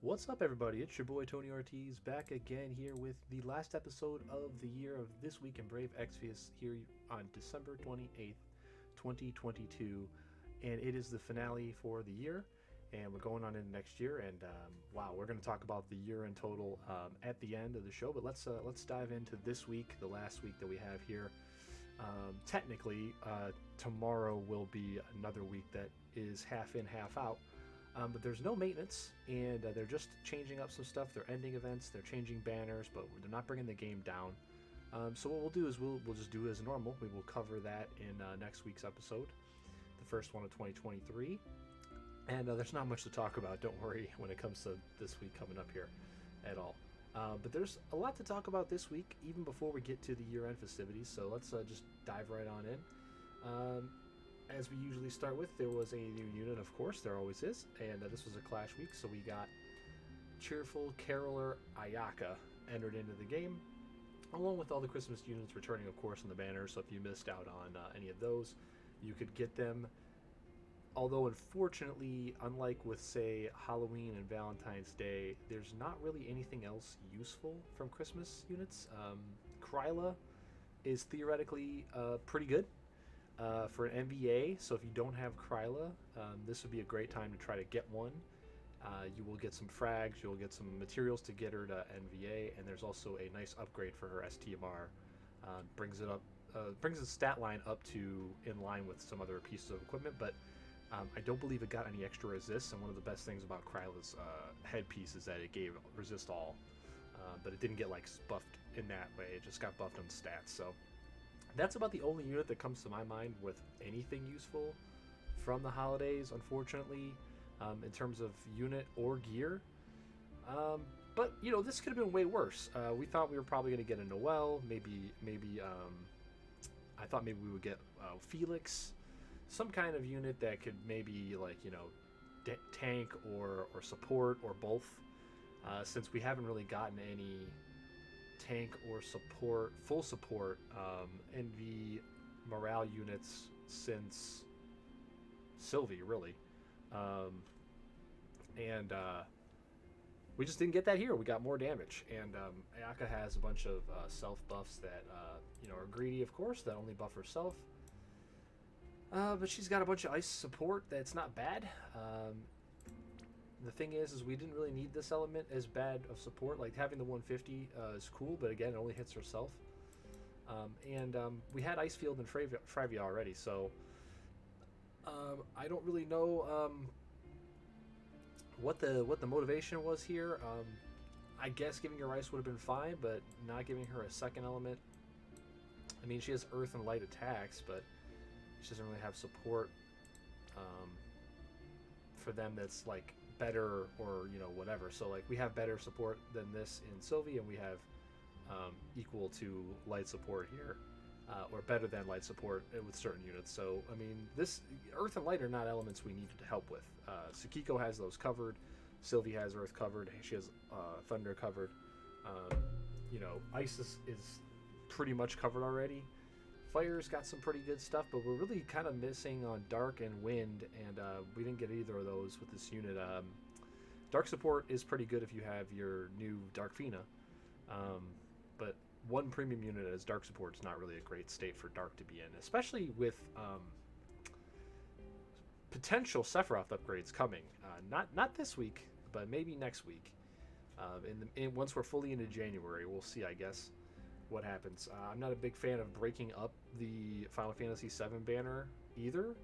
What's up, everybody? It's your boy Tony Ortiz back again here with the last episode of the year of This Week in Brave Exvius here on December 28th, 2022. And it is the finale for the year, and we're going on into next year. And wow, we're going to talk about the year in total at the end of the show. But let's dive into this week, the last week that we have here. Technically, tomorrow will be another week that is half in, half out. But there's no maintenance, and they're just changing up some stuff. They're ending events, they're changing banners, but they're not bringing the game down. So what we'll do is we'll just do as normal. We will cover that in next week's episode, the first one of 2023. And there's not much to talk about, don't worry, when it comes to this week coming up here at all. But there's a lot to talk about this week, even before we get to the year-end festivities. So let's just dive right on in. As we usually start with, there was a new unit, of course, there always is, and this was a Clash week, so we got Cheerful Caroler Ayaka entered into the game, along with all the Christmas units returning, of course, in the banner. So if you missed out on any of those, you could get them. Although, unfortunately, unlike with, say, Halloween and Valentine's Day, there's not really anything else useful from Christmas units. Kryla is theoretically pretty good. For an MVA, so if you don't have Kryla, this would be a great time to try to get one. You will get some frags, you'll get some materials to get her to NVA, and there's also a nice upgrade for her STMR. Brings the stat line up to in line with some other pieces of equipment, but I don't believe it got any extra resists, and one of the best things about Kryla's headpiece is that it gave resist all, but it didn't get like buffed in that way, it just got buffed on stats. So that's about the only unit that comes to my mind with anything useful from the holidays, unfortunately, in terms of unit or gear. But, you know, this could have been way worse. We thought we were probably going to get a Noel, maybe I thought maybe we would get Felix, some kind of unit that could maybe, like, you know, tank or support or both, since we haven't really gotten any tank or full support NV morale units since Sylvie, really. And we just didn't get that here. We got more damage, and Ayaka has a bunch of self buffs that you know, are greedy, of course, that only buff herself. But she's got a bunch of ice support that's not bad. The thing is we didn't really need this element as bad of support. Like, having the 150 is cool, but again, it only hits herself. We had Ice Field and Fravia already, so I don't really know what the motivation was here. I guess giving her ice would have been fine, but not giving her a second element. I mean, she has earth and light attacks, but she doesn't really have support for them that's like better, or, you know, whatever. So like, we have better support than this in Sylvie, and we have equal to light support here, or better than light support with certain units. So I mean, this earth and light are not elements we needed to help with. Tsukiko has those covered, Sylvie has earth covered, she has thunder covered. You know, ice is pretty much covered already. Fire's got some pretty good stuff, but we're really kind of missing on dark and wind, and we didn't get either of those with this unit. Dark support is pretty good if you have your new Dark Fina, but one premium unit as dark support is not really a great state for dark to be in, especially with potential Sephiroth upgrades coming. Not this week, but maybe next week. Once we're fully into January, we'll see, I guess, what happens. I'm not a big fan of breaking up the Final Fantasy VII banner either,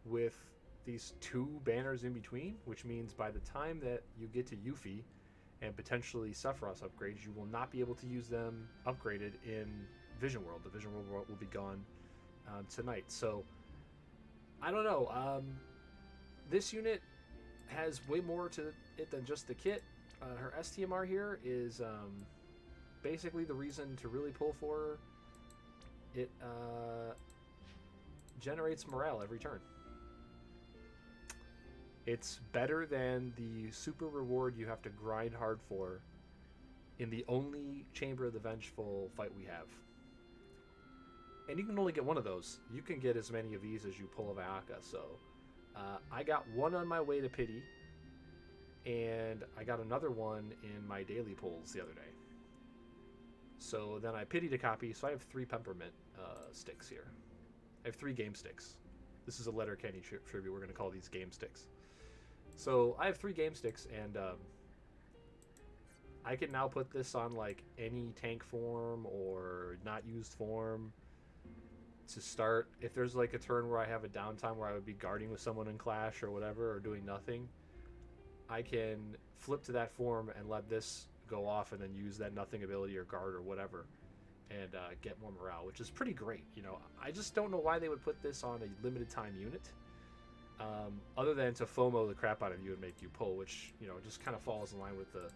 with these two banners in between, which means by the time that you get to Yuffie and potentially Sephiroth's upgrades, you will not be able to use them upgraded in Vision World. The Vision World will be gone tonight. So I don't know. This unit has way more to it than just the kit. Her STMR here is basically the reason to really pull for her. It generates morale every turn. It's better than the super reward you have to grind hard for in the only Chamber of the Vengeful fight we have. And you can only get one of those. You can get as many of these as you pull of Ayaka. So I got one on my way to Pity, and I got another one in my daily pulls the other day. So then I pitied a copy, so I have 3 peppermint sticks here. I have 3 game sticks. This is a Letterkenny tribute. We're going to call these game sticks. So I have 3 game sticks, and I can now put this on like any tank form or not used form to start. If there's like a turn where I have a downtime where I would be guarding with someone in Clash or whatever, or doing nothing, I can flip to that form and let this go off and then use that nothing ability or guard or whatever and get more morale, which is pretty great. You know, I just don't know why they would put this on a limited time unit, other than to FOMO the crap out of you and make you pull, which, you know, just kind of falls in line with the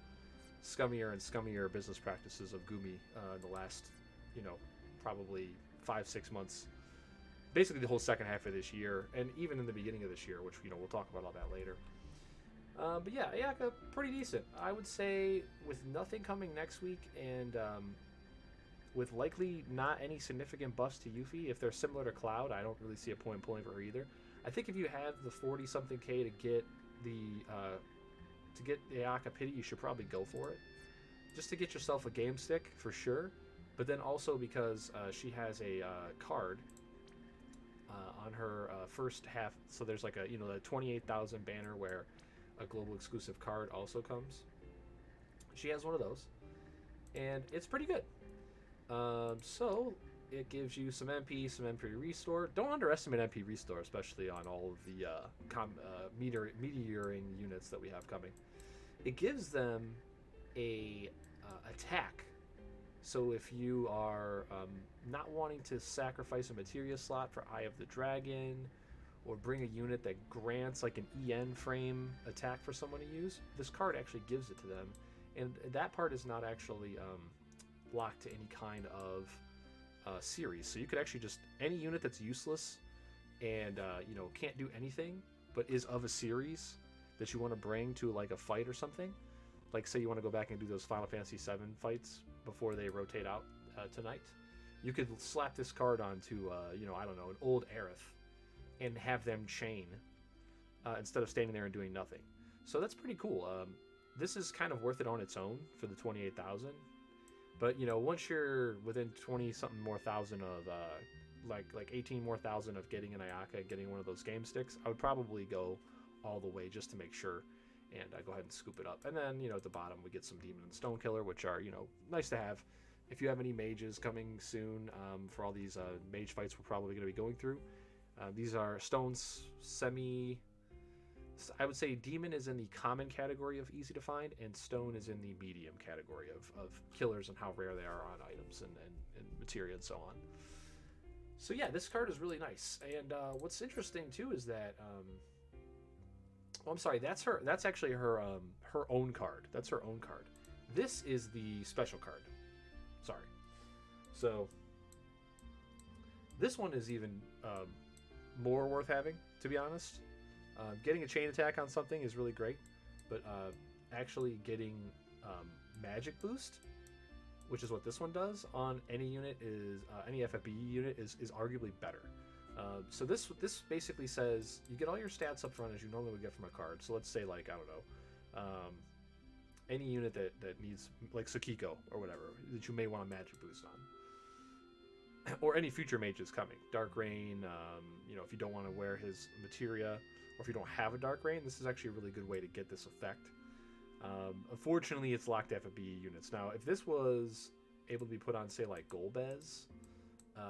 scummier and scummier business practices of Gumi in the last, you know, probably 5-6 months, basically the whole second half of this year, and even in the beginning of this year, which, you know, we'll talk about all that later. But yeah, Ayaka, pretty decent. I would say with nothing coming next week, and with likely not any significant buffs to Yuffie, if they're similar to Cloud, I don't really see a point in pulling for her either. I think if you have the 40-something K to get the Ayaka Pity, you should probably go for it. Just to get yourself a game stick, for sure. But then also because she has a card on her first half. So there's like a, you know, the 28,000 banner where a global exclusive card also comes. She has one of those. And it's pretty good. So it gives you some MP, some MP restore. Don't underestimate MP restore, especially on all of the meteoring units that we have coming. It gives them a attack. So if you are not wanting to sacrifice a materia slot for Eye of the Dragon, or bring a unit that grants like an EN frame attack for someone to use, this card actually gives it to them. And that part is not actually locked to any kind of series. So you could actually just, any unit that's useless and you know, can't do anything, but is of a series that you want to bring to like a fight or something, like say you want to go back and do those Final Fantasy VII fights before they rotate out tonight, you could slap this card onto you know, I don't know, an old Aerith and have them chain instead of standing there and doing nothing. So that's pretty cool. This is kind of worth it on its own for the 28,000. But, you know, once you're within 20-something more thousand of, like 18 more thousand of getting an Ayaka and getting one of those game sticks, I would probably go all the way just to make sure and go ahead and scoop it up. And then, you know, at the bottom we get some Demon and Stone Killer, which are, you know, nice to have. If you have any mages coming soon for all these mage fights we're probably going to be going through, these are Stone's I would say Demon is in the common category of easy to find, and Stone is in the medium category of killers and how rare they are on items and materia and so on. So yeah, this card is really nice. And what's interesting too is that I'm sorry, that's actually her own card. That's her own card. This is the special card. Sorry. So this one is even more worth having, to be honest. Getting a chain attack on something is really great, but actually getting magic boost, which is what this one does on any unit, is any FFBE unit is arguably better. So this basically says you get all your stats up front as you normally would get from a card. So let's say, like, I don't know, any unit that needs, like Tsukiko or whatever, that you may want a magic boost on, or any future mages coming. Dark Rain, you know, if you don't want to wear his materia, or if you don't have a Dark Rain, this is actually a really good way to get this effect. Unfortunately, it's locked to FFBE units. Now, if this was able to be put on, say, like Golbez,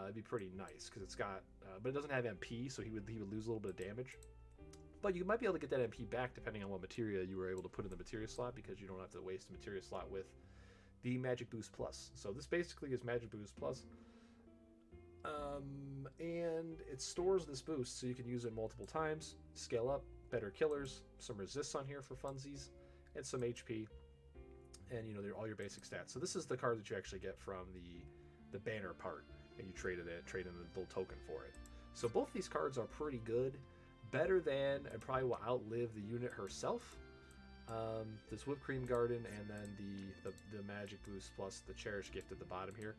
it'd be pretty nice, because it's got, but it doesn't have MP, so he would lose a little bit of damage. But you might be able to get that MP back depending on what materia you were able to put in the materia slot, because you don't have to waste the materia slot with the Magic Boost Plus. So this basically is Magic Boost Plus. And it stores this boost so you can use it multiple times, scale up, better killers, some resists on here for funsies, and some HP, and, you know, they're all your basic stats. So this is the card that you actually get from the banner part, and you trade in a little token for it. So both these cards are pretty good, better than, and probably will outlive the unit herself. This Whipped Cream Garden, and then the Magic Boost plus the Cherish Gift at the bottom here.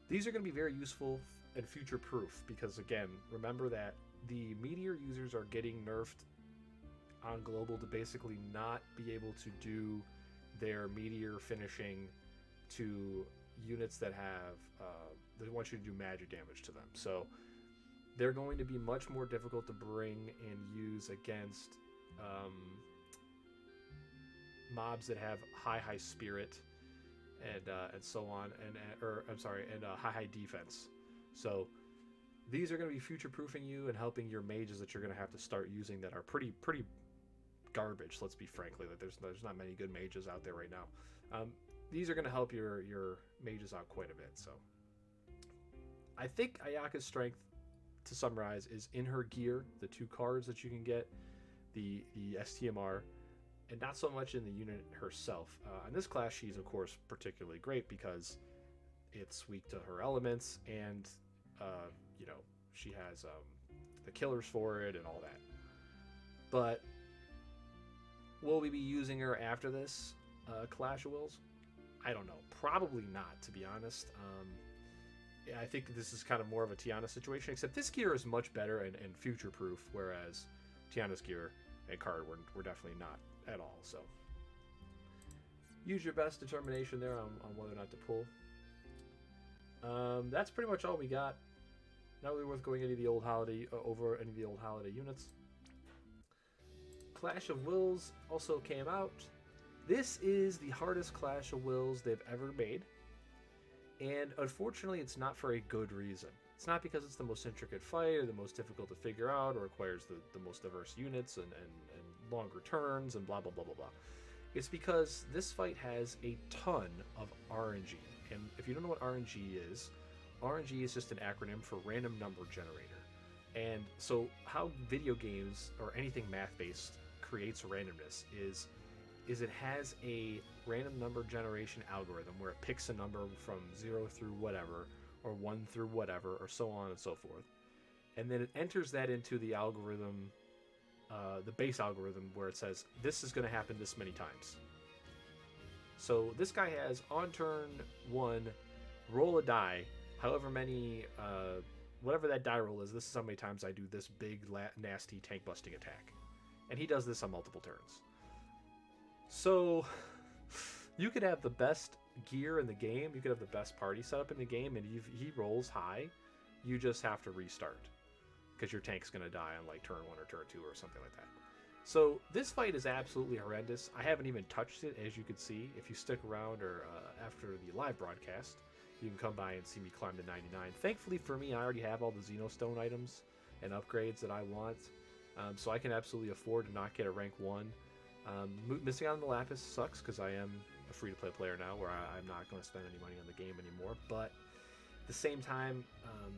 These are going to be very useful and future proof, because again, remember that the Meteor users are getting nerfed on global to basically not be able to do their meteor finishing to units that have they want you to do magic damage to them. So they're going to be much more difficult to bring and use against mobs that have high spirit and so on, and high defense. So these are going to be future proofing you and helping your mages that you're going to have to start using that are pretty garbage. Let's be frankly, that there's not many good mages out there right now. These are going to help your mages out quite a bit. So I think Ayaka's strength, to summarize, is in her gear, the 2 cards that you can get, the STMR, and not so much in the unit herself. In this class, she's of course particularly great because it's weak to her elements, and she has the killers for it and all that. But will we be using her after this Clash of Wills? I don't know. Probably not, to be honest. I think this is kind of more of a Tiana situation, except this gear is much better and future-proof, whereas Tiana's gear and card were definitely not at all. So use your best determination there on whether or not to pull. That's pretty much all we got. Not really worth going over any of the old holiday units. Clash of Wills also came out. This is the hardest Clash of Wills they've ever made. And unfortunately, it's not for a good reason. It's not because it's the most intricate fight or the most difficult to figure out or requires the most diverse units and longer turns and blah, blah, blah, blah, blah. It's because this fight has a ton of RNG. And if you don't know what RNG is just an acronym for random number generator. And so how video games or anything math-based creates randomness is it has a random number generation algorithm where it picks a number from 0 through whatever, or 1 through whatever, or so on and so forth. And then it enters that into the algorithm, the base algorithm, where it says, this is going to happen this many times. So this guy has, on turn 1, roll a die, however many, whatever that die roll is, this is how many times I do this big, nasty tank-busting attack. And he does this on multiple turns. So you could have the best gear in the game, you could have the best party setup in the game, and if he rolls high, you just have to restart because your tank's going to die on like turn 1 or turn 2 or something like that. So this fight is absolutely horrendous. I haven't even touched it, as you can see. If you stick around or after the live broadcast, you can come by and see me climb to 99. Thankfully for me, I already have all the Xenostone items and upgrades that I want, so I can absolutely afford to not get a rank 1. Missing out on the Lapis sucks because I am a free-to-play player now where I'm not going to spend any money on the game anymore, but at the same time,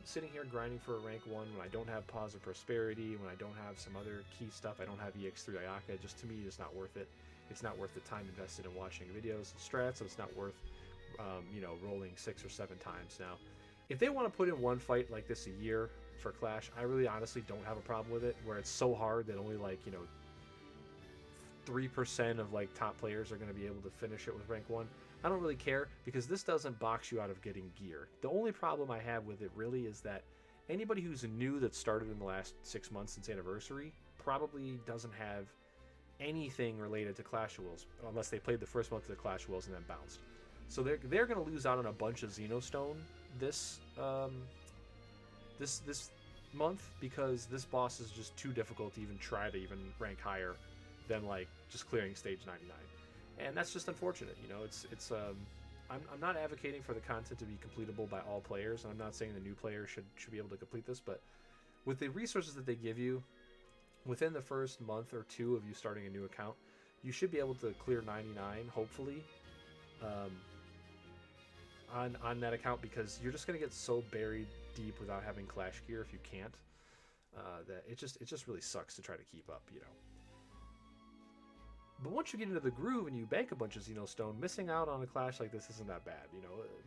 sitting here grinding for a rank 1 when I don't have Pause of Prosperity, when I don't have some other key stuff, I don't have EX3 Ayaka, just to me it's not worth it. It's not worth the time invested in watching videos and strats, so it's not worth rolling 6 or 7 times. Now, if they want to put in one fight like this a year for Clash, I really honestly don't have a problem with it, where it's so hard that only 3% of top players are going to be able to finish it with rank 1. I don't really care because this doesn't box you out of getting gear. The only problem I have with it really is that anybody who's new that started in the last 6 months since Anniversary probably doesn't have anything related to Clash of Wills unless they played the first month of the Clash of Wills and then bounced. So they're going to lose out on a bunch of Xenostone this month because this boss is just too difficult to even try to even rank higher than just clearing stage 99, and that's just unfortunate. I'm not advocating for the content to be completable by all players, and I'm not saying the new players should be able to complete this, but with the resources that they give you within the first month or 2 of you starting a new account, you should be able to clear 99 hopefully on that account, because you're just going to get so buried deep without having Clash gear if you can't, that it just really sucks to try to keep up, But once you get into the groove and you bank a bunch of Xenostone, missing out on a Clash like this isn't that bad.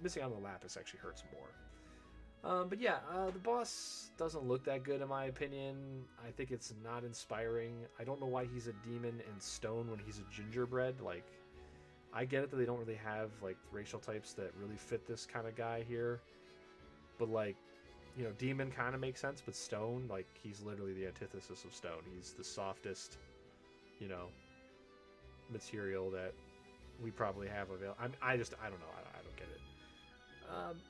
Missing out on the Lapis actually hurts more. But yeah, the boss doesn't look that good in my opinion. I think it's not inspiring. I don't know why he's a demon in stone when he's a gingerbread. I get it that they don't really have racial types that really fit this kind of guy here. But demon kind of makes sense, but stone, he's literally the antithesis of stone. He's the softest you know, material that we probably have available. I don't know. I don't get it.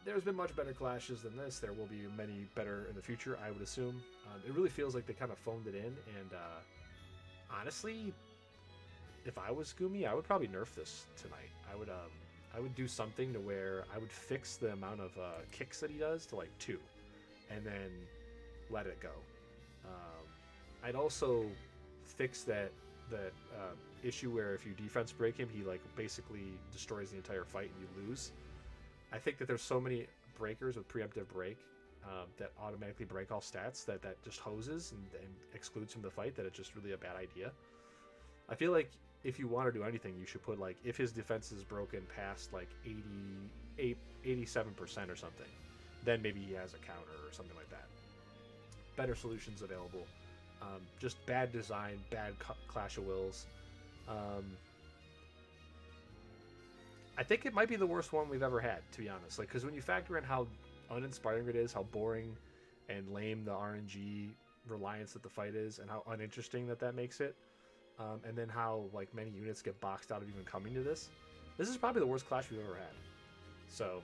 There's been much better clashes than this. There will be many better in the future, I would assume. It really feels like they kind of phoned it in, and honestly, if I was Gumi, I would probably nerf this tonight. I would do something to where I would fix the amount of kicks that he does to like 2, and then let it go. I'd also fix that issue where if you defense break him, he like basically destroys the entire fight and you lose. I think that there's so many breakers with preemptive break that automatically break all stats that just hoses and excludes from the fight, that it's just really a bad idea. I feel like if you want to do anything, you should put like, if his defense is broken past like 87% or something, then maybe he has a counter or something like that. Better solutions available. Just bad design, bad clash of wills. I think it might be the worst one we've ever had, to be honest. Like, because when you factor in how uninspiring it is, how boring and lame the RNG reliance that the fight is, and how uninteresting that makes it, and then how like many units get boxed out of even coming to this is probably the worst clash we've ever had. So,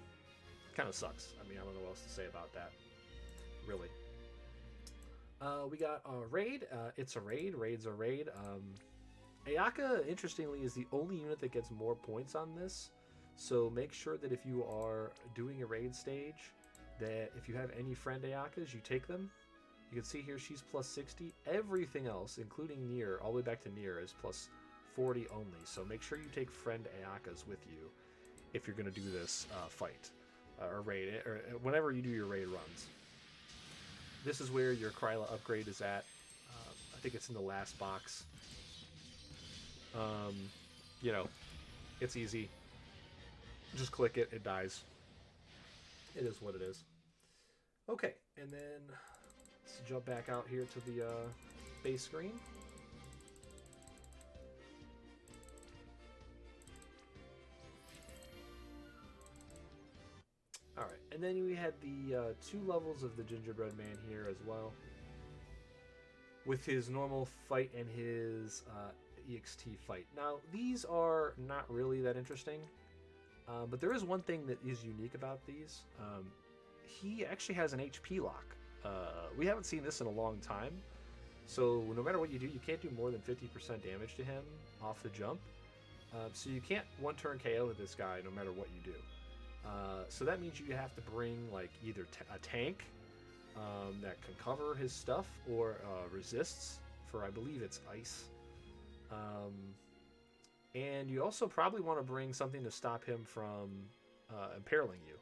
kind of sucks. I mean, I don't know what else to say about that, really. We got a raid. It's a raid. Raid's a raid. Ayaka, interestingly, is the only unit that gets more points on this. So make sure that if you are doing a raid stage, that if you have any friend Ayakas, you take them. You can see here she's plus 60. Everything else, including Nier, all the way back to Nier, is plus 40 only. So make sure you take friend Ayakas with you if you're going to do this fight or raid, or whenever you do your raid runs. This is where your Kryla upgrade is at. I think it's in the last box. You know, it's easy. Just click it, it dies. It is what it is. Okay, and then let's jump back out here to the base screen. Alright, and then we had the 2 levels of the Gingerbread Man here as well, with his normal fight and his EXT fight. Now, these are not really that interesting, but there is one thing that is unique about these. He actually has an HP lock. We haven't seen this in a long time, so no matter what you do, you can't do more than 50% damage to him off the jump. So you can't one-turn KO this guy no matter what you do. So that means you have to bring like either a tank that can cover his stuff, or resists for, I believe it's ice. And you also probably want to bring something to stop him from imperiling you.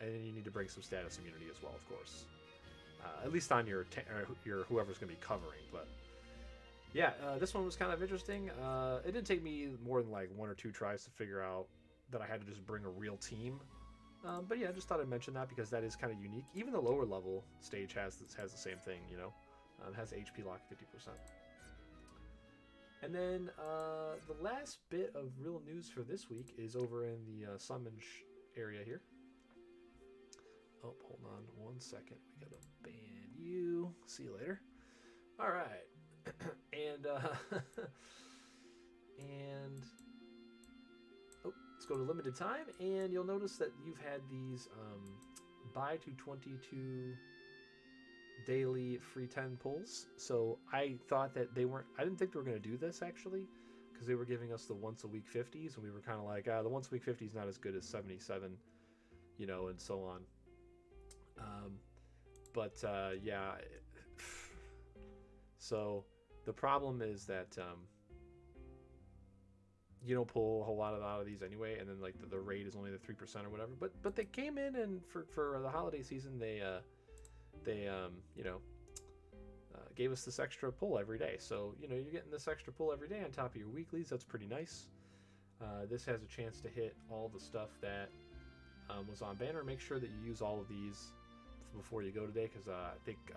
And you need to bring some status immunity as well, of course. At least on your whoever's going to be covering. But yeah, this one was kind of interesting. It didn't take me more than like 1 or 2 tries to figure out that I had to just bring a real team. But yeah, I just thought I'd mention that because that is kind of unique. Even the lower level stage has the same thing, you know. It has HP lock 50%. And then the last bit of real news for this week is over in the summon area here. Oh, hold on 1 second. We gotta ban you. See you later. All right. And and oh, let's go to limited time, and you'll notice that you've had these buy to 22 daily free 10 pulls. So I thought that they weren't, I didn't think they were going to do this actually, because they were giving us the once a week 50s, and we were kind of like, the once a week 50 is not as good as 77, you know, and so on. Yeah, so the problem is that you don't pull a whole lot out of these anyway, and then like the rate is only the 3% or whatever. But they came in, and for the holiday season, they you know, gave us this extra pull every day. So you know, you're getting this extra pull every day on top of your weeklies. That's pretty nice. This has a chance to hit all the stuff that was on banner. Make sure that you use all of these before you go today, because I think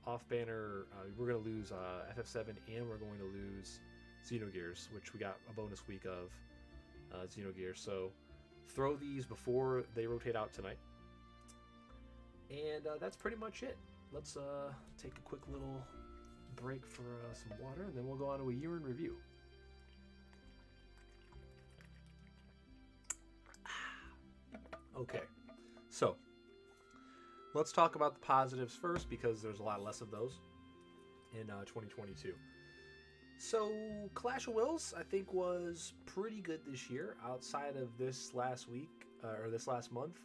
off banner we're going to lose FF7, and we're going to lose Xenogears, which we got a bonus week of Xenogears. So throw these before they rotate out tonight. And that's pretty much it. Let's take a quick little break for some water, and then we'll go on to a year in review. Okay, so let's talk about the positives first because there's a lot less of those in 2022. So Clash of Wills, I think, was pretty good this year outside of this last week or this last month.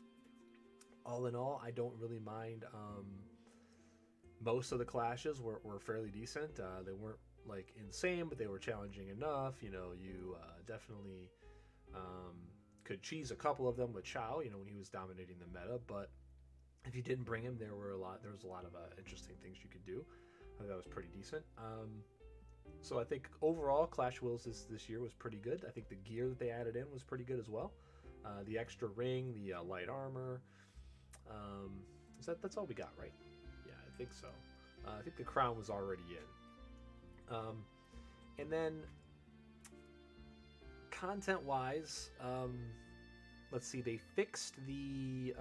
All in all, I don't really mind. Most of the clashes were fairly decent. They weren't like insane, but they were challenging enough. You know, you definitely could cheese a couple of them with Chow, you know, when he was dominating the meta. But if you didn't bring him, there was a lot of interesting things you could do. I think that was pretty decent. So I think overall, Clash of Wills this year was pretty good. I think the gear that they added in was pretty good as well. The extra ring, the light armor. That's all we got, right? Yeah, I think so. I think the crown was already in. And then content-wise, let's see. They fixed the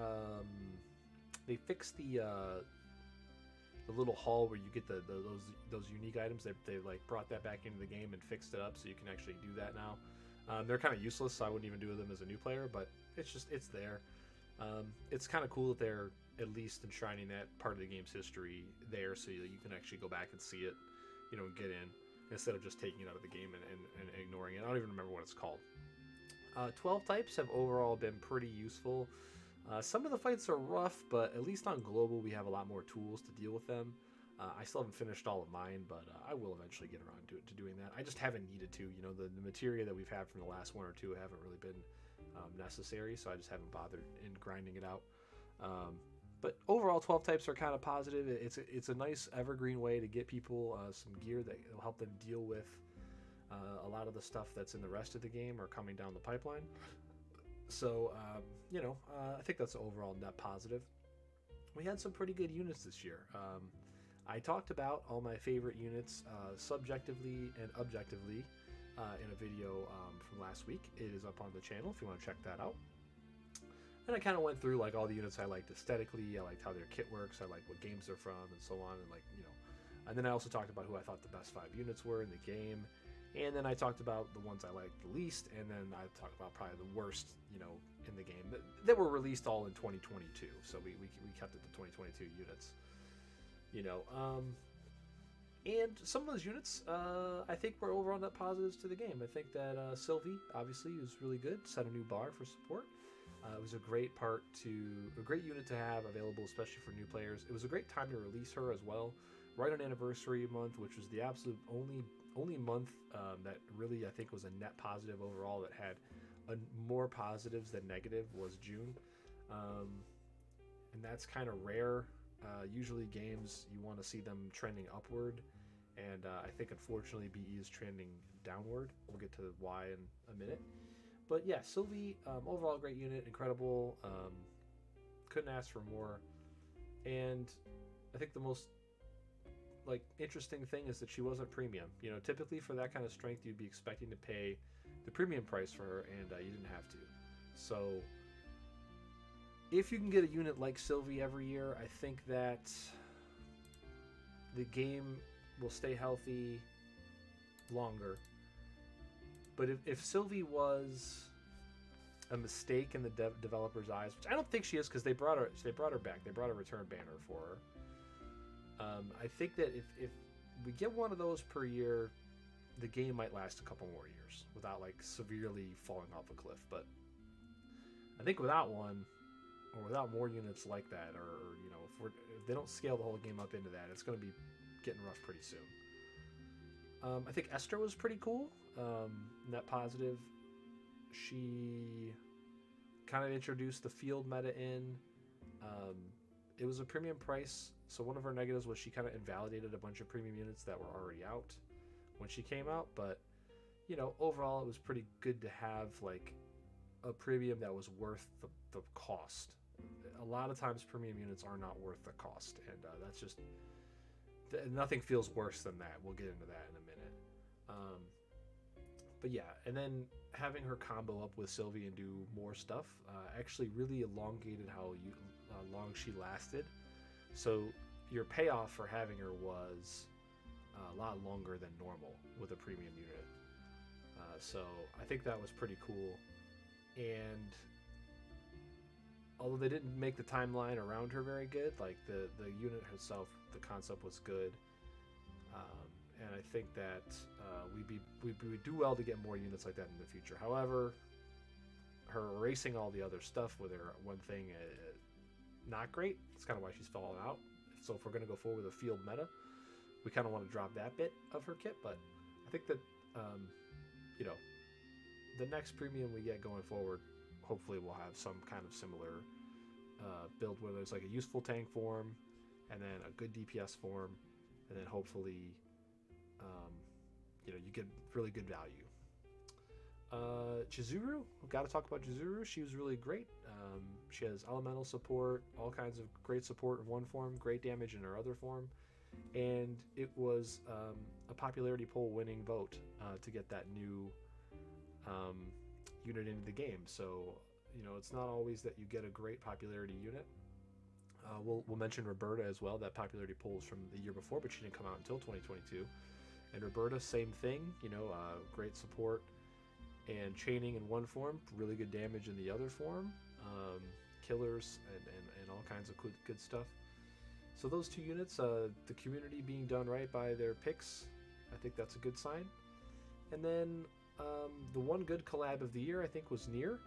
little hall where you get those unique items. They like brought that back into the game and fixed it up so you can actually do that now. They're kind of useless, so I wouldn't even do them as a new player, but it's there. It's kind of cool that they're at least enshrining that part of the game's history there, so you can actually go back and see it, you know, get in instead of just taking it out of the game and ignoring it. I don't even remember what it's called. 12 types have overall been pretty useful. Some of the fights are rough, but at least on global we have a lot more tools to deal with them. I still haven't finished all of mine, but I will eventually get around to doing that. I just haven't needed to. You know, the materia that we've had from the last one or two haven't really been necessary, so I just haven't bothered in grinding it out. But overall, 12 types are kind of positive. It's a nice evergreen way to get people some gear that will help them deal with a lot of the stuff that's in the rest of the game or coming down the pipeline. So, I think that's an overall net positive. We had some pretty good units this year. I talked about all my favorite units subjectively and objectively in a video from last week. It is up on the channel if you want to check that out. And I kind of went through like all the units I liked aesthetically. I liked how their kit works. I liked what games they're from and so on. And then I also talked about who I thought the best 5 units were in the game. And then I talked about the ones I liked the least. And then I talked about probably the worst, in the game that were released all in 2022. So we kept it to 2022 units, and some of those units, I think were overall net positives to the game. I think that Sylvie, obviously, was really good. Set a new bar for support. It was a great unit to have available, especially for new players. It was a great time to release her as well, right on anniversary month, which was the absolute only month that really I think was a net positive overall. That had more positives than negative was June, and that's kind of rare. Usually games, you want to see them trending upward, and I think unfortunately BE is trending downward. We'll get to why in a minute. But yeah, Sylvie, overall great unit, incredible. Couldn't ask for more. And I think the most interesting thing is that she wasn't premium. Typically for that kind of strength, you'd be expecting to pay the premium price for her, and you didn't have to. So if you can get a unit like Sylvie every year, I think that the game will stay healthy longer. But if Sylvie was a mistake in the developer's eyes, which I don't think she is, because they brought her back. They brought a return banner for her. I think that if we get one of those per year, the game might last a couple more years without severely falling off a cliff. But I think without one, or without more units like that, or if they don't scale the whole game up into that, it's going to be getting rough pretty soon. I think Esther was pretty cool. Net positive. She kind of introduced the field meta in. It was a premium price, so one of her negatives was she kind of invalidated a bunch of premium units that were already out when she came out. But overall, it was pretty good to have a premium that was worth the cost. A lot of times premium units are not worth the cost, and that's just nothing feels worse than that. We'll get into that in a minute. But yeah, and then having her combo up with Sylvie and do more stuff actually really elongated how long she lasted. So your payoff for having her was a lot longer than normal with a premium unit. So I think that was pretty cool. And although they didn't make the timeline around her very good, like the unit herself, the concept was good. And I think that we'd do well to get more units like that in the future. However, her erasing all the other stuff with her one thing, not great. That's kind of why she's fallen out. So if we're going to go forward with a field meta, we kind of want to drop that bit of her kit. But I think that, you know, the next premium we get going forward, hopefully we'll have some kind of similar build where there's like a useful tank form and then a good DPS form, and then hopefully, you know, you get really good value. Chizuru, we've got to talk about Chizuru. She was really great. She has elemental support, all kinds of great support in one form, great damage in her other form, and it was a popularity poll winning vote to get that new unit into the game. So, you know, it's not always that you get a great popularity unit. We'll mention Roberta as well. That popularity poll is from the year before, but she didn't come out until 2022. And Roberta, same thing, you know, great support and chaining in one form, really good damage in the other form, killers and all kinds of good stuff. So those two units, the community being done right by their picks, I think that's a good sign. And then the one good collab of the year, I think, was Nier,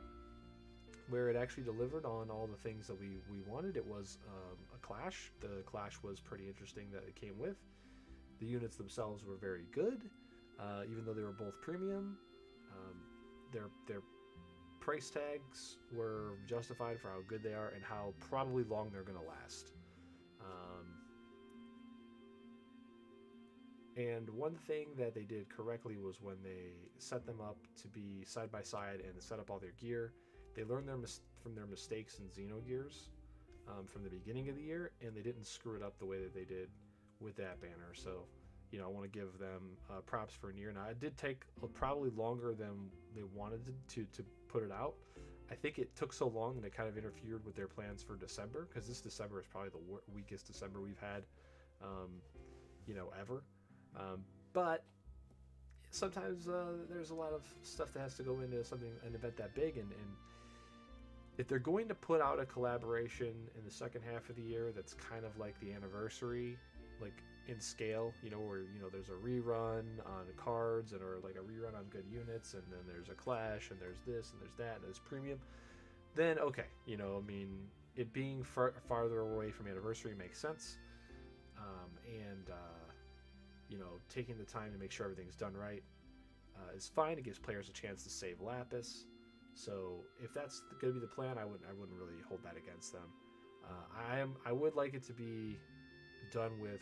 where it actually delivered on all the things that we wanted. It was a clash. The clash was pretty interesting that it came with. The units themselves were very good, even though they were both premium. Their price tags were justified for how good they are and how probably long they're going to last. And one thing that they did correctly was when they set them up to be side by side and set up all their gear, they learned from their mistakes in Xenogears from the beginning of the year, and they didn't screw it up the way that they did with that banner. So, you know, I want to give them props for Nier. Now, it did take probably longer than they wanted to put it out. I think it took so long that it kind of interfered with their plans for December, because this December is probably the weakest December we've had, you know, ever. But sometimes there's a lot of stuff that has to go into an event that big, and if they're going to put out a collaboration in the second half of the year that's kind of like the anniversary, like in scale, you know, where, you know, there's a rerun on cards or like a rerun on good units, and then there's a clash, and there's this and there's that, and there's premium, then okay, you know, I mean, it being farther away from anniversary makes sense, and you know, taking the time to make sure everything's done right is fine. It gives players a chance to save Lapis. So if that's going to be the plan, I wouldn't really hold that against them. I would like it to be done with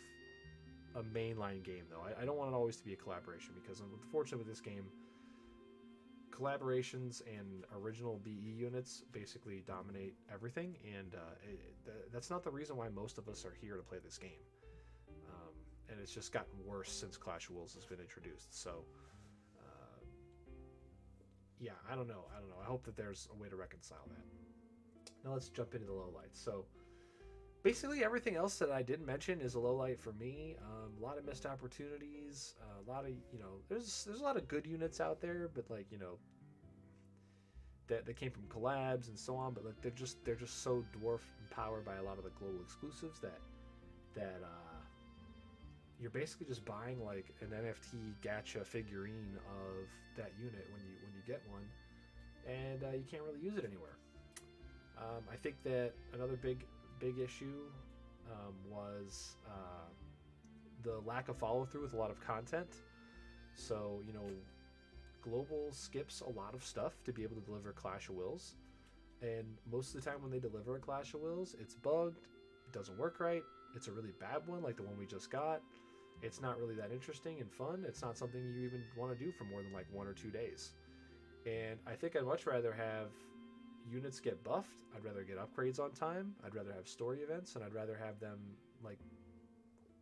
a mainline game, though. I don't want it always to be a collaboration, because unfortunately with this game, collaborations and original BE units basically dominate everything, and that's not the reason why most of us are here to play this game. And it's just gotten worse since Clash of Wills has been introduced. So, yeah, I don't know. I hope that there's a way to reconcile that. Now let's jump into the lowlights. So, basically everything else that I didn't mention is a lowlight for me. A lot of missed opportunities. A lot of, you know, there's a lot of good units out there, but like, you know, that came from collabs and so on. But like, they're just so dwarfed in power by a lot of the global exclusives that you're basically just buying like an NFT gacha figurine of that unit when you get one, and you can't really use it anywhere. I think that another big issue was the lack of follow through with a lot of content. So, you know, Global skips a lot of stuff to be able to deliver Clash of Wills, and most of the time when they deliver a Clash of Wills, it's bugged, it doesn't work right, it's a really bad one like the one we just got. It's not really that interesting and fun. It's not something you even want to do for more than like 1 or 2 days. And I think I'd much rather have units get buffed. I'd rather get upgrades on time. I'd rather have story events, and I'd rather have them like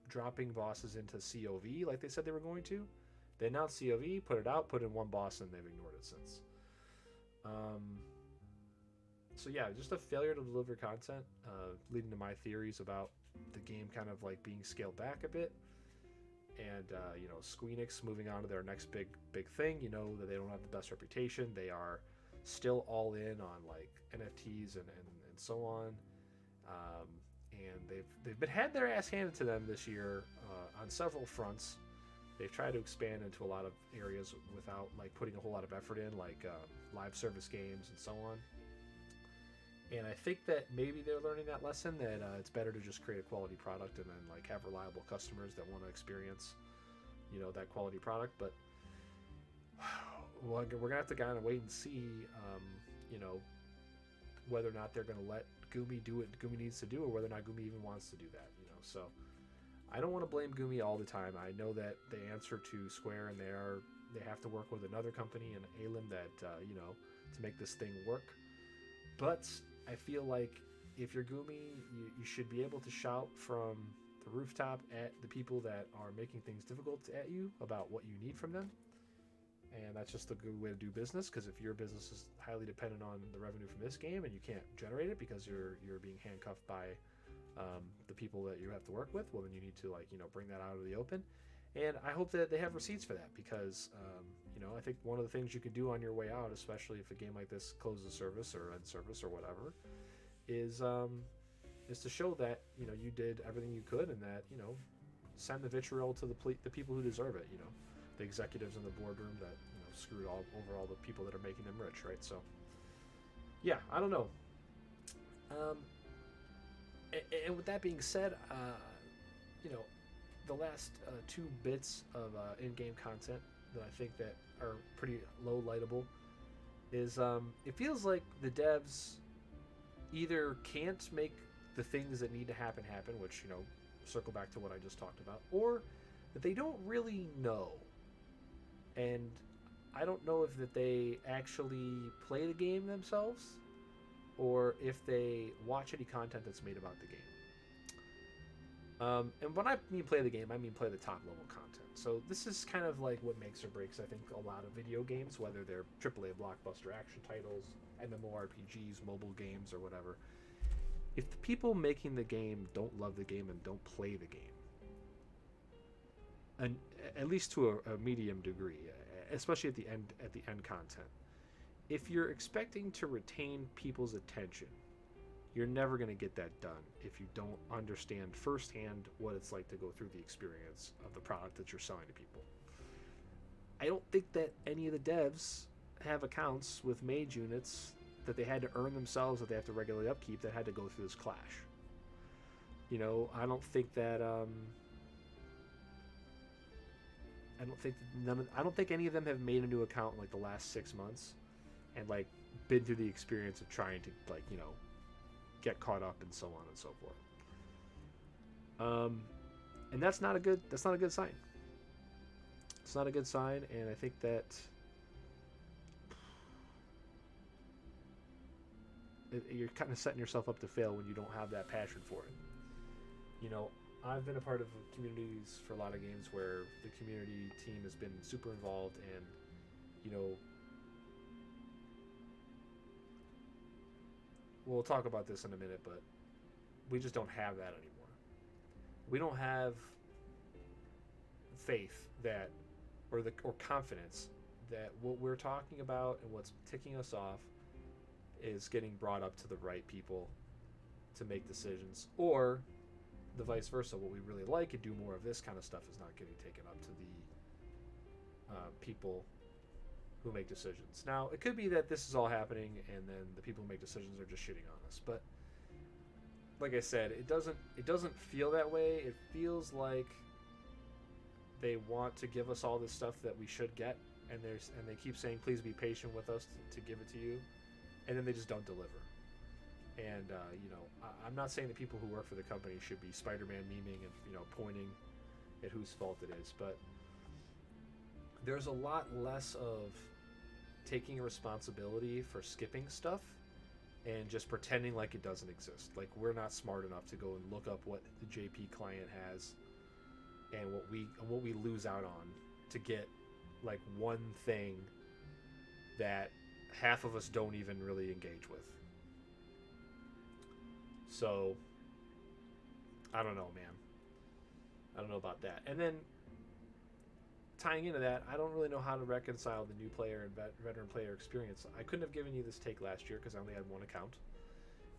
dropping bosses into COV like they said they were going to. They announced COV, put it out, put in one boss, and they've ignored it since. So yeah, just a failure to deliver content, leading to my theories about the game kind of like being scaled back a bit. and Squeenix moving on to their next big thing. That they don't have the best reputation. They are still all in on like NFTs and so on. And they've had their ass handed to them this year on several fronts. They've tried to expand into a lot of areas without like putting a whole lot of effort in, like live service games and so on. And I think that maybe they're learning that lesson, that it's better to just create a quality product and then like have reliable customers that want to experience, that quality product. But we're gonna have to kind of wait and see, whether or not they're gonna let Gumi do what Gumi needs to do, or whether or not Gumi even wants to do that. So I don't want to blame Gumi all the time. I know that they answer to Square, and they have to work with another company in Alim that to make this thing work. But I feel like if you're Gumi, you should be able to shout from the rooftop at the people that are making things difficult at you about what you need from them. And that's just a good way to do business, because if your business is highly dependent on the revenue from this game and you can't generate it because you're being handcuffed by the people that you have to work with, well, then you need to bring that out of the open. And I hope that they have receipts for that, because I think one of the things you could do on your way out, especially if a game like this closes service or ends service or whatever, is to show that you did everything you could, and that send the vitriol to the people who deserve it. The executives in the boardroom that screwed over all the people that are making them rich, right? So yeah, I don't know. And with that being said, the last 2 bits of in-game content that I think that are pretty low lightable is it feels like the devs either can't make the things that need to happen, which circle back to what I just talked about, or that they don't really know. And I don't know if that they actually play the game themselves, or if they watch any content that's made about the game. And when I mean play the game, I mean play the top level content. So this is kind of like what makes or breaks, I think, a lot of video games, whether they're AAA blockbuster action titles, MMORPGs, mobile games, or whatever. If the people making the game don't love the game and don't play the game, and at least to a medium degree, especially at the end content, if you're expecting to retain people's attention, you're never going to get that done if you don't understand firsthand what it's like to go through the experience of the product that you're selling to people. I don't think that any of the devs have accounts with mage units that they had to earn themselves, that they have to regularly upkeep, that had to go through this clash. I don't think that I don't think any of them have made a new account in like the last 6 months and like been through the experience of trying to get caught up and so on and so forth. And that's not a good sign. It's not a good sign, and I think that you're kind of setting yourself up to fail when you don't have that passion for it. I've been a part of communities for a lot of games where the community team has been super involved, and we'll talk about this in a minute, but we just don't have that anymore. We don't have faith that, or confidence that what we're talking about and what's ticking us off is getting brought up to the right people to make decisions, or the vice versa. What we really like and do more of this kind of stuff is not getting taken up to the people who make decisions. Now, it could be that this is all happening and then the people who make decisions are just shitting on us, but like I said, it doesn't feel that way. It feels like they want to give us all this stuff that we should get, and they keep saying, please be patient with us to give it to you, and then they just don't deliver. And I'm not saying that people who work for the company should be Spider-Man memeing and pointing at whose fault it is, but there's a lot less of taking responsibility for skipping stuff and just pretending like it doesn't exist. Like, we're not smart enough to go and look up what the JP client has and what we lose out on to get like one thing that half of us don't even really engage with. So I don't know, man. I don't know about that. And then tying into that, I don't really know how to reconcile the new player and veteran player experience. I couldn't have given you this take last year because I only had one account.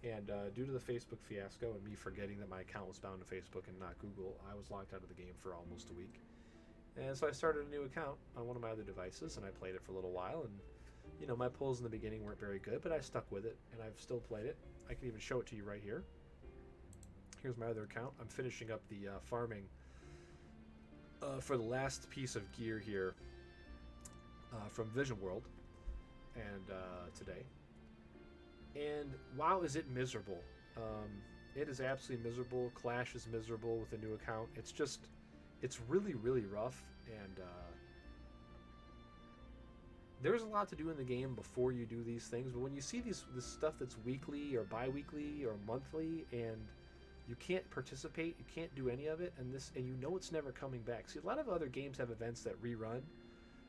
And due to the Facebook fiasco and me forgetting that my account was bound to Facebook and not Google, I was locked out of the game for almost a week. And so I started a new account on one of my other devices, and I played it for a little while. And, you know, my pulls in the beginning weren't very good, but I stuck with it, and I've still played it. I can even show it to you right here. Here's my other account. I'm finishing up the farming for the last piece of gear here from Vision World and today. And wow, is it miserable. It is absolutely miserable. Clash is miserable with a new account. It's really, really rough, and there's a lot to do in the game before you do these things, but when you see this stuff that's weekly or bi-weekly or monthly, and you can't participate, you can't do any of it, and you know it's never coming back. See, a lot of other games have events that rerun,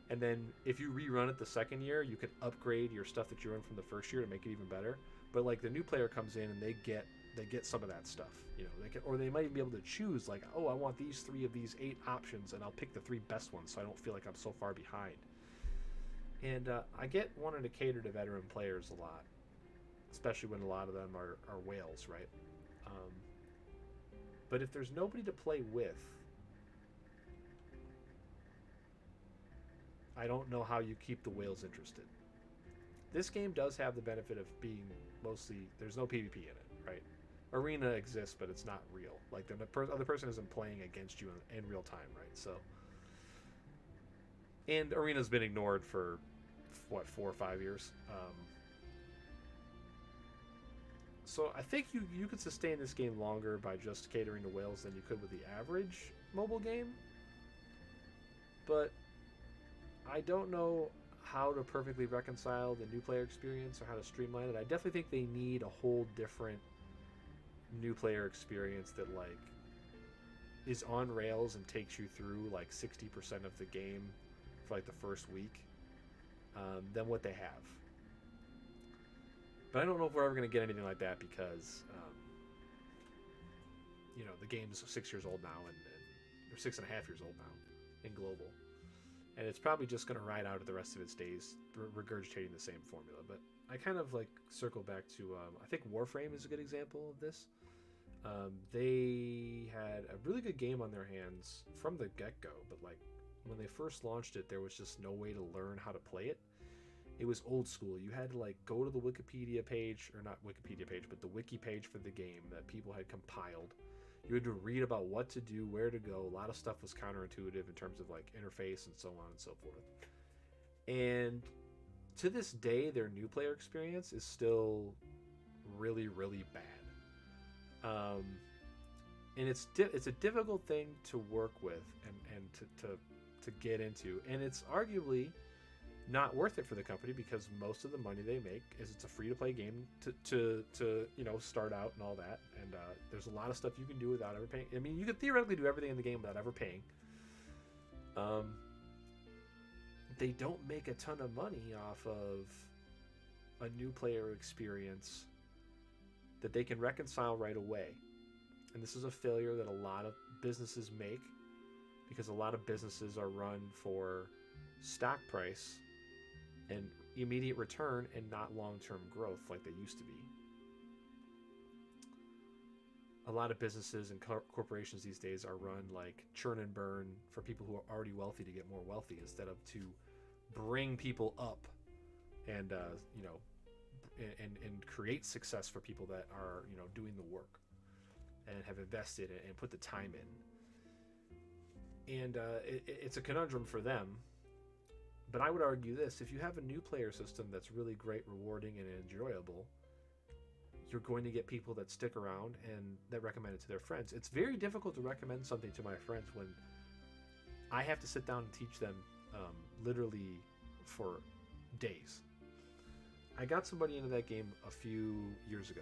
and then if you rerun it the second year, you can upgrade your stuff that you run from the first year to make it even better. But like the new player comes in and they get some of that stuff, you know. Or they might even be able to choose, like, oh, I want these 3 of these 8 options, and I'll pick the 3 best ones, so I don't feel like I'm so far behind. And I get wanting to cater to veteran players a lot, especially when a lot of them are whales, right? But if there's nobody to play with, I don't know how you keep the whales interested. This game does have the benefit of being mostly, there's no PvP in it, right? Arena exists, but it's not real. Like the other person isn't playing against you in real time, right? So, and Arena's been ignored for what, 4 or 5 years. So I think you could sustain this game longer by just catering to whales than you could with the average mobile game. But I don't know how to perfectly reconcile the new player experience or how to streamline it. I definitely think they need a whole different new player experience that like is on rails and takes you through like 60% of the game for like the first week than what they have. But I don't know if we're ever going to get anything like that because, you know, the game is 6 years old now, or 6.5 years old now in global. And it's probably just going to ride out at the rest of its days, regurgitating the same formula. But I kind of like circle back to, I think Warframe is a good example of this. They had a really good game on their hands from the get-go, but like when they first launched it, there was just no way to learn how to play it. It was old school. You had to like go to the Wikipedia page, or not Wikipedia page, but the wiki page for the game that people had compiled. You had to read about what to do, where to go. A lot of stuff was counterintuitive in terms of like interface and so on and so forth. And to this day, their new player experience is still really, really bad. And it's a difficult thing to work with and to get into. And it's arguably not worth it for the company because most of the money they make is it's a free-to-play game to you know, start out and all that, and there's a lot of stuff you can do without ever paying. I mean, you could theoretically do everything in the game without ever paying. They don't make a ton of money off of a new player experience that they can reconcile right away, and this is a failure that a lot of businesses make because a lot of businesses are run for stock price and immediate return and not long-term growth like they used to be. A lot of businesses and corporations these days are run like churn and burn for people who are already wealthy to get more wealthy instead of to bring people up and you know, and create success for people that are, you know, doing the work and have invested and put the time in. And it's a conundrum for them. But I would argue this: if you have a new player system that's really great, rewarding, and enjoyable, you're going to get people that stick around and that recommend it to their friends. It's very difficult to recommend something to my friends when I have to sit down and teach them literally for days. I got somebody into that game a few years ago.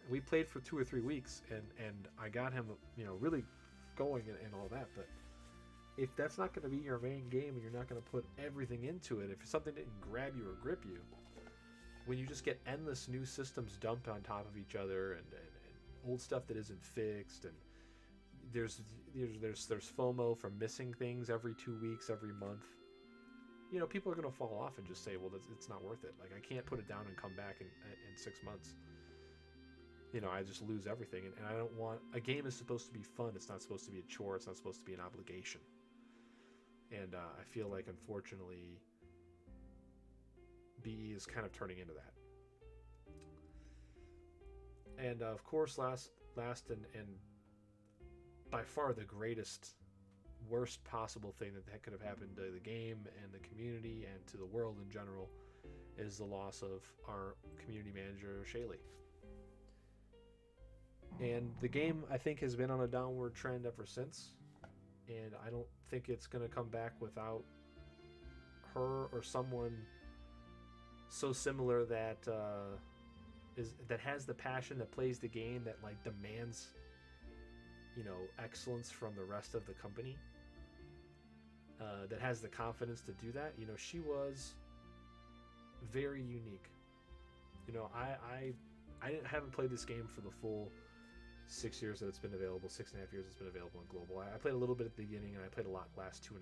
We played for 2 or 3 weeks, and I got him, you know, really going and all that, but if that's not going to be your main game and you're not going to put everything into it, if something didn't grab you or grip you, when you just get endless new systems dumped on top of each other and old stuff that isn't fixed, and there's there's FOMO from missing things every 2 weeks, every month. You know, people are going to fall off and just say, well, it's not worth it. Like, I can't put it down and come back in 6 months. You know, I just lose everything. And I don't want... A game is supposed to be fun. It's not supposed to be a chore. It's not supposed to be an obligation. And I feel like, unfortunately, BE is kind of turning into that. And, of course, last and by far the greatest, worst possible thing that could have happened to the game and the community and to the world in general is the loss of our community manager, Shaylee. And the game, I think, has been on a downward trend ever since. And I don't think it's going to come back without her or someone so similar that that has the passion, that plays the game, that like demands, you know, excellence from the rest of the company. That has the confidence to do that. You know, she was very unique. You know, I haven't played this game for the full 6 years that it's been available, 6.5 years it's been available in global. I played a little bit at the beginning, and I played a lot last 2.5,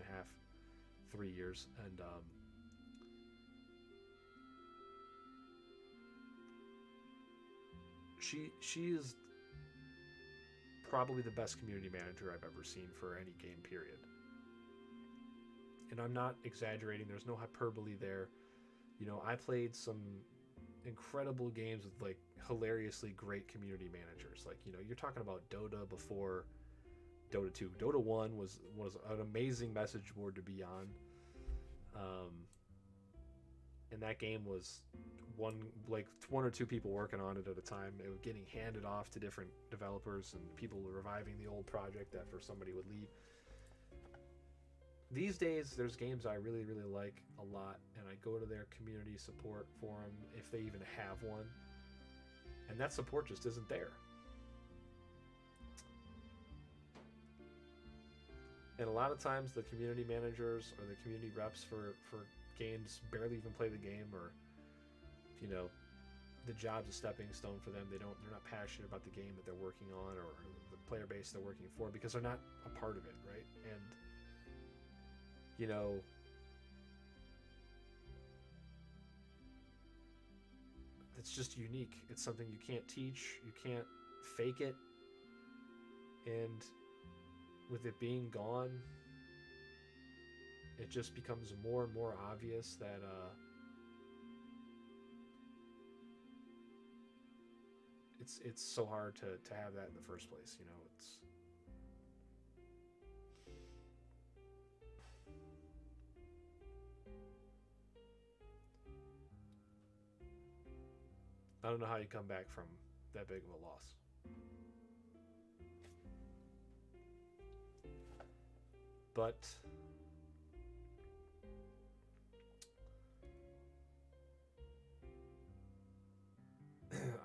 3 years, and she is probably the best community manager I've ever seen for any game, period. And I'm not exaggerating. There's no hyperbole there. You know, I played some incredible games with like hilariously great community managers. Like, you know, you're talking about Dota before Dota 2. Dota 1 was an amazing message board to be on. And that game was one or two people working on it at a time. It was getting handed off to different developers and people reviving the old project after somebody would leave. These days, there's games I really, really like a lot, and I go to their community support forum if they even have one, and that support just isn't there. And a lot of times, the community managers or the community reps for games barely even play the game, or, you know, the job's a stepping stone for them. They're not passionate about the game that they're working on or the player base they're working for because they're not a part of it, right? And you know, it's just unique. It's something you can't teach. You can't fake it. And with it being gone, it just becomes more and more obvious that it's so hard to have that in the first place. You know, I don't know how you come back from that big of a loss. But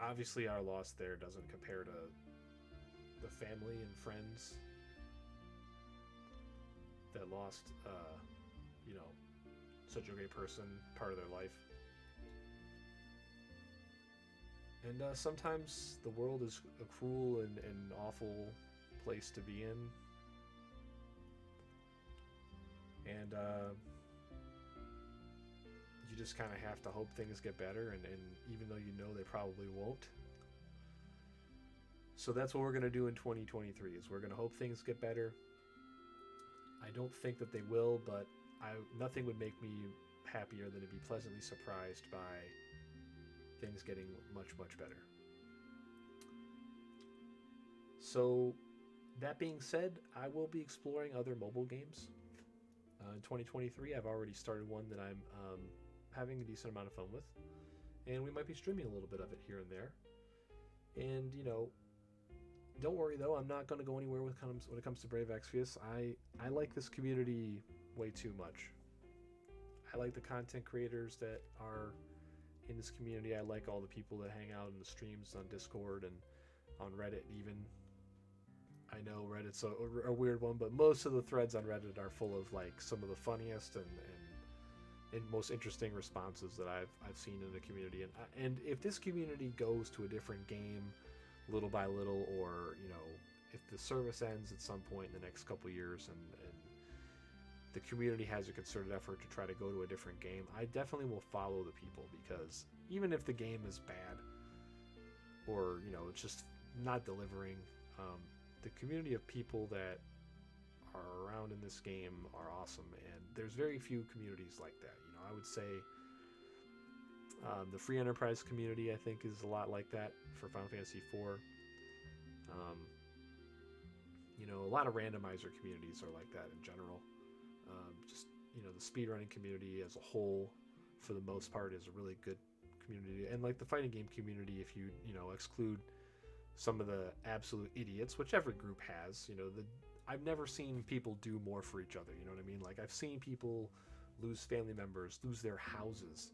obviously our loss there doesn't compare to the family and friends that lost, you know, such a great person, part of their life. And sometimes the world is a cruel and awful place to be in. And you just kind of have to hope things get better, and even though you know they probably won't. So that's what we're going to do in 2023, is we're going to hope things get better. I don't think that they will, but nothing would make me happier than to be pleasantly surprised by things getting much, much better. So that being said, I will be exploring other mobile games in 2023. I've already started one that I'm having a decent amount of fun with, and we might be streaming a little bit of it here and there. And you know, don't worry though, I'm not going to go anywhere when it comes to Brave Exvius. I like this community way too much. I like the content creators that are in this community. I like all the people that hang out in the streams on Discord and on Reddit even. I know Reddit's a weird one, but most of the threads on Reddit are full of like some of the funniest and most interesting responses that I've seen in the community. And if this community goes to a different game little by little, or you know, if the service ends at some point in the next couple years, and the community has a concerted effort to try to go to a different game, I definitely will follow the people, because even if the game is bad, or it's just not delivering, the community of people that are around in this game are awesome, and there's very few communities like that. I would say the free enterprise community, I think, is a lot like that for Final Fantasy IV. A lot of randomizer communities are like that in general. Just the speedrunning community as a whole, for the most part, is a really good community. And like the fighting game community, if you exclude some of the absolute idiots, which every group has, I've never seen people do more for each other. You know what I mean? Like, I've seen people lose family members, lose their houses,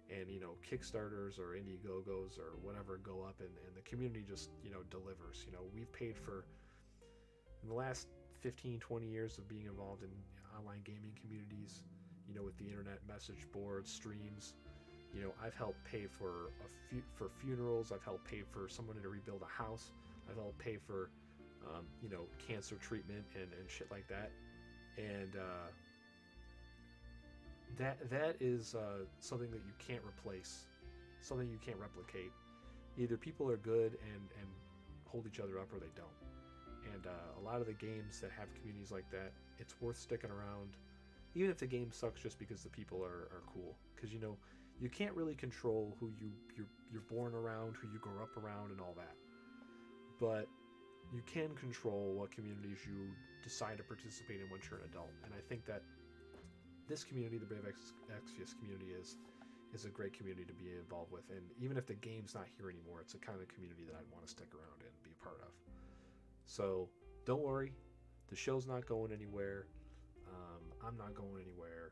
and Kickstarters or Indiegogos or whatever go up, and the community just delivers. We've paid for, in the last 15-20 years of being involved in online gaming communities, with the internet, message boards, streams, I've helped pay for for funerals. I've helped pay for someone to rebuild a house. I've helped pay for cancer treatment and shit like that. And that is something that you can't replace, something you can't replicate. Either people are good and hold each other up, or they don't. And a lot of the games that have communities like that, it's worth sticking around, even if the game sucks, just because the people are cool. Because you can't really control who you're born around, who you grow up around, and all that. But you can control what communities you decide to participate in once you're an adult. And I think that this community, the Brave Exvius community, is a great community to be involved with. And even if the game's not here anymore, it's a kind of community that I'd want to stick around and be a part of. So don't worry, the show's not going anywhere. I'm not going anywhere,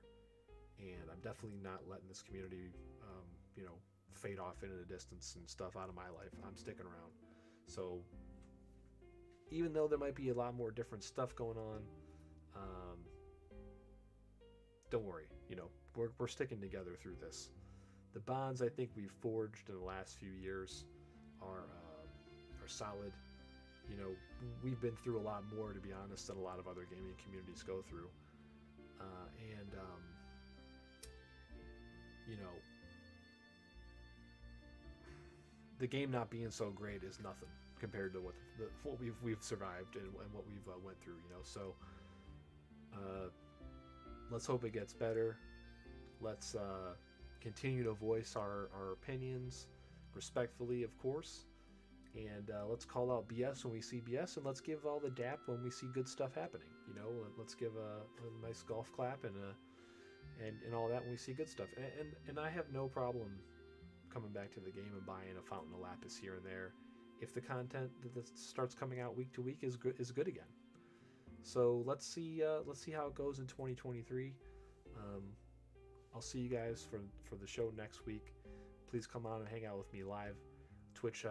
and I'm definitely not letting this community, fade off into the distance and stuff out of my life. I'm sticking around. So even though there might be a lot more different stuff going on, don't worry. We're sticking together through this. The bonds I think we've forged in the last few years are solid. We've been through a lot more, to be honest, than a lot of other gaming communities go through. The game not being so great is nothing compared to what we've survived and what we've went through. So let's hope it gets better. Let's continue to voice our opinions respectfully, of course. And let's call out BS when we see BS, and let's give all the dap when we see good stuff happening. Let's give a nice golf clap and all that when we see good stuff. And I have no problem coming back to the game and buying a Fountain of Lapis here and there if the content that starts coming out week to week is good again. So let's see how it goes in 2023. I'll see you guys for the show next week. Please come on and hang out with me live. Twitch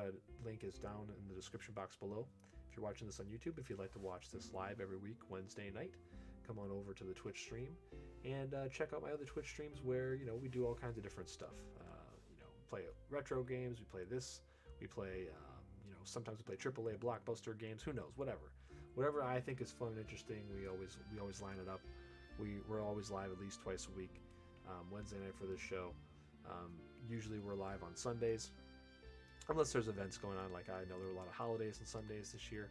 link is down in the description box below. If you're watching this on YouTube, if you'd like to watch this live every week, Wednesday night, come on over to the Twitch stream and check out my other Twitch streams where we do all kinds of different stuff. Play retro games, we play this, we play sometimes we play AAA blockbuster games. Who knows? Whatever I think is fun and interesting, we always line it up. We're always live at least twice a week. Wednesday night for this show. Usually we're live on Sundays, unless there's events going on. Like, I know there are a lot of holidays and Sundays this year,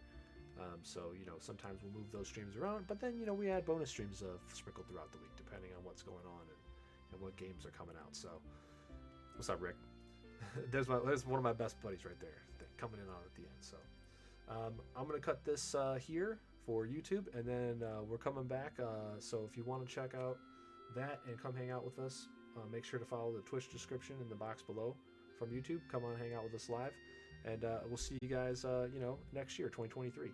so sometimes we'll move those streams around. But then we add bonus streams sprinkled throughout the week, depending on what's going on and what games are coming out. So, what's up, Rick? there's one of my best buddies right there coming in on at the end. So I'm gonna cut this here for YouTube, and then we're coming back. So if you want to check out that and come hang out with us, make sure to follow the Twitch description in the box below from YouTube. Come on, hang out with us live, and we'll see you guys next year, 2023.